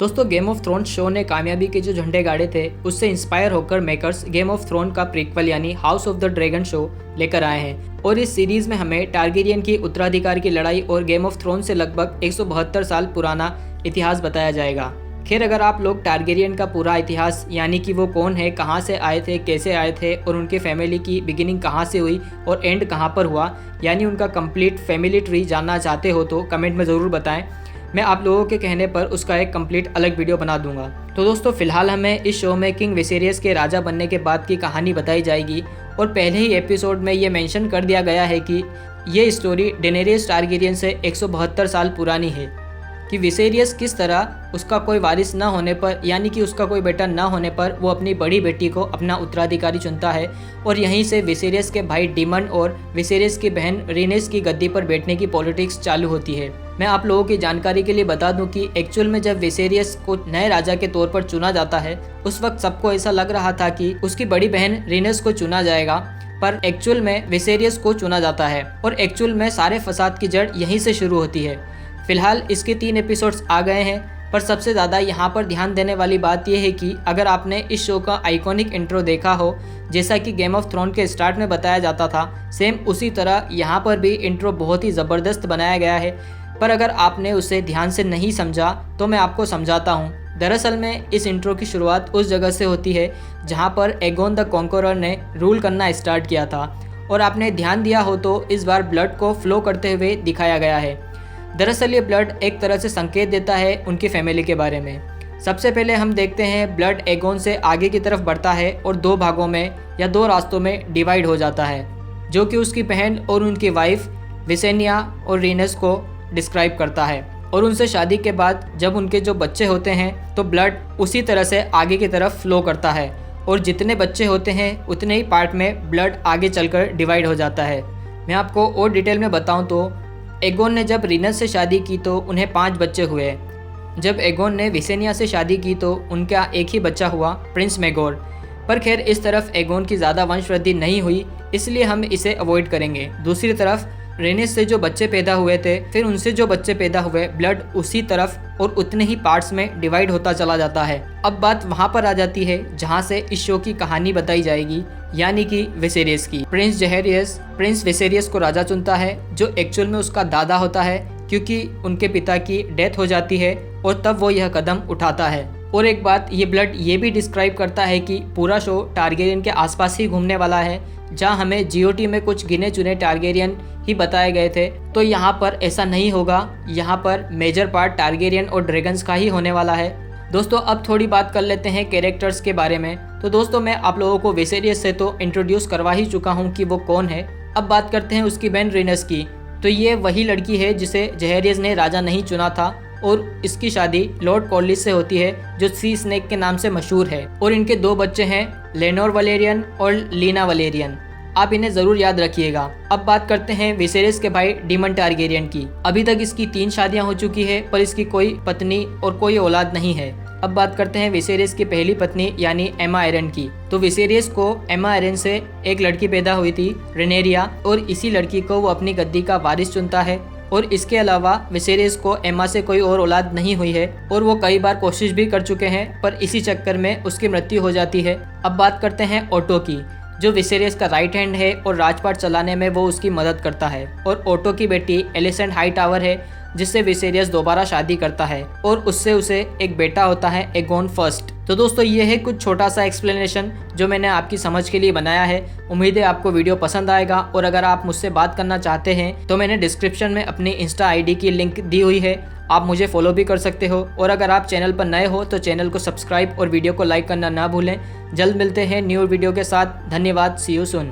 दोस्तों game of thrones show ने कामयाबी के जो झंडे गाड़े थे उससे इंस्पायर होकर मेकर्स गेम ऑफ थ्रोन का प्रीक्वल यानी house of the dragon show लेकर आए हैं और इस सीरीज में हमें टारगेरियन की उत्तराधिकार की लड़ाई और गेम ऑफ थ्रोन से लगभग 172 साल पुराना इतिहास बताया जाएगा। खैर अगर आप लोग टारगेरियन का पूरा इतिहास यानी कि वो कौन है, कहाँ से आए थे, कैसे आए थे और उनके फैमिली की बिगिनिंग कहाँ से हुई और एंड कहाँ पर हुआ, यानी उनका कंप्लीट फैमिली ट्री जानना चाहते हो तो कमेंट में ज़रूर बताएं। मैं आप लोगों के कहने पर उसका एक कंप्लीट अलग वीडियो बना दूंगा। तो दोस्तों फिलहाल हमें इस शो में किंग विसेरियस के राजा बनने के बाद की कहानी बताई जाएगी और पहले ही एपिसोड में ये मेंशन कर दिया गया है कि ये स्टोरी डेनेरियस टारगेरियन से 172 साल पुरानी है कि विसेरियस किस तरह उसका कोई वारिस न होने पर यानी कि उसका कोई बेटा न होने पर वो अपनी बड़ी बेटी को अपना उत्तराधिकारी चुनता है और यहीं से विसेरियस के भाई डिमन और विसेरियस की बहन रेनेस की गद्दी पर बैठने की पॉलिटिक्स चालू होती है। मैं आप लोगों की जानकारी के लिए बता दूं कि एक्चुअल में जब विसेरियस को नए राजा के तौर पर चुना जाता है उस वक्त सबको ऐसा लग रहा था कि उसकी बड़ी बहन रेनेस को चुना जाएगा, पर एक्चुअल में विसेरियस को चुना जाता है और एक्चुअल में सारे फसाद की जड़ यहीं से शुरू होती है। फिलहाल इसके 3 एपिसोड्स आ गए हैं, पर सबसे ज़्यादा यहाँ पर ध्यान देने वाली बात यह है कि अगर आपने इस शो का आइकॉनिक इंट्रो देखा हो जैसा कि गेम ऑफ थ्रोन के स्टार्ट में बताया जाता था, सेम उसी तरह यहाँ पर भी इंट्रो बहुत ही ज़बरदस्त बनाया गया है। पर अगर आपने उसे ध्यान से नहीं समझा तो मैं आपको समझाता हूँ। दरअसल में इस इंट्रो की शुरुआत उस जगह से होती है जहाँ पर एगोन द कॉन्करर ने रूल करना स्टार्ट किया था और आपने ध्यान दिया हो तो इस बार ब्लड को फ्लो करते हुए दिखाया गया है। दरअसल ये ब्लड एक तरह से संकेत देता है उनकी फैमिली के बारे में। सबसे पहले हम देखते हैं ब्लड एगोन से आगे की तरफ बढ़ता है और 2 भागों में या 2 रास्तों में डिवाइड हो जाता है, जो कि उसकी बहन और उनकी वाइफ विसेनिया और रीनस को डिस्क्राइब करता है। और उनसे शादी के बाद जब उनके जो बच्चे होते हैं तो ब्लड उसी तरह से आगे की तरफ फ्लो करता है और जितने बच्चे होते हैं उतने ही पार्ट में ब्लड आगे चलकर डिवाइड हो जाता है। मैं आपको और डिटेल में बताऊं तो एगोन ने जब रीनस से शादी की तो उन्हें 5 बच्चे हुए। जब एगोन ने विसेनिया से शादी की तो उनका एक ही बच्चा हुआ, प्रिंस मेगोर। पर खैर इस तरफ एगोन की ज़्यादा वंशवृद्धि नहीं हुई, इसलिए हम इसे अवॉइड करेंगे। दूसरी तरफ रेनेस से जो बच्चे पैदा हुए थे, फिर उनसे जो बच्चे पैदा हुए, ब्लड उसी तरफ और उतने ही पार्ट्स में डिवाइड होता चला जाता है। अब बात वहाँ पर आ जाती है जहाँ से इस शो की कहानी बताई जाएगी, यानी कि विसेरियस की। प्रिंस जहेरियस प्रिंस विसेरियस को राजा चुनता है, जो एक्चुअल में उसका दादा होता है क्योंकि उनके पिता की डेथ हो जाती है और तब वो यह कदम उठाता है। और एक बात ये ब्लड ये भी डिस्क्राइब करता है कि पूरा शो टारगेरियन के आसपास ही घूमने वाला है। जहाँ हमें जीओटी में कुछ गिने चुने टारगेरियन ही बताए गए थे, तो यहाँ पर ऐसा नहीं होगा। यहाँ पर मेजर पार्ट टारगेरियन और ड्रैगन्स का ही होने वाला है। दोस्तों अब थोड़ी बात कर लेते हैं कैरेक्टर्स के बारे में। तो दोस्तों मैं आप लोगों को विसेरियस से तो इंट्रोड्यूस करवा ही चुका हूँ कि वो कौन है। अब बात करते हैं उसकी बहन रेनेस की। तो ये वही लड़की है जिसे जहेरियस ने राजा नहीं चुना था और इसकी शादी लॉर्ड कॉर्लिस से होती है, जो सी स्नेक के नाम से मशहूर है। और इनके 2 बच्चे हैं, लेनोर वलेरियन और लीना वलेरियन। आप इन्हें ज़रूर याद रखिएगा। अब बात करते हैं विसेरियस के भाई डिमन टारगेरियन की। अभी तक इसकी 3 शादियां हो चुकी है, पर इसकी कोई पत्नी और कोई औलाद नहीं है। अब बात करते हैं विसेरियस की पहली पत्नी यानी एमा एरन की। तो विसेरियस को एमा एरन से एक लड़की पैदा हुई थी, रेनेरिया, और इसी लड़की को वो अपनी गद्दी का वारिस चुनता है। और इसके अलावा विसेरियस को एमा से कोई और औलाद नहीं हुई है और वो कई बार कोशिश भी कर चुके हैं, पर इसी चक्कर में उसकी मृत्यु हो जाती है। अब बात करते हैं ओटो की, जो विसेरियस का राइट हैंड है और राजपाट चलाने में वो उसकी मदद करता है। और ओटो की बेटी एलिसेंट हाईटावर है, जिससे विसेरियस दोबारा शादी करता है और उससे उसे एक बेटा होता है, एगोन फर्स्ट। तो दोस्तों ये है कुछ छोटा सा एक्सप्लेनेशन जो मैंने आपकी समझ के लिए बनाया है। उम्मीद है आपको वीडियो पसंद आएगा। और अगर आप मुझसे बात करना चाहते हैं तो मैंने डिस्क्रिप्शन में अपनी इंस्टा आईडी की लिंक दी हुई है, आप मुझे फॉलो भी कर सकते हो। और अगर आप चैनल पर नए हो तो चैनल को सब्सक्राइब और वीडियो को लाइक करना ना भूलें। जल्द मिलते हैं न्यू वीडियो के साथ। धन्यवाद। सी यू सून।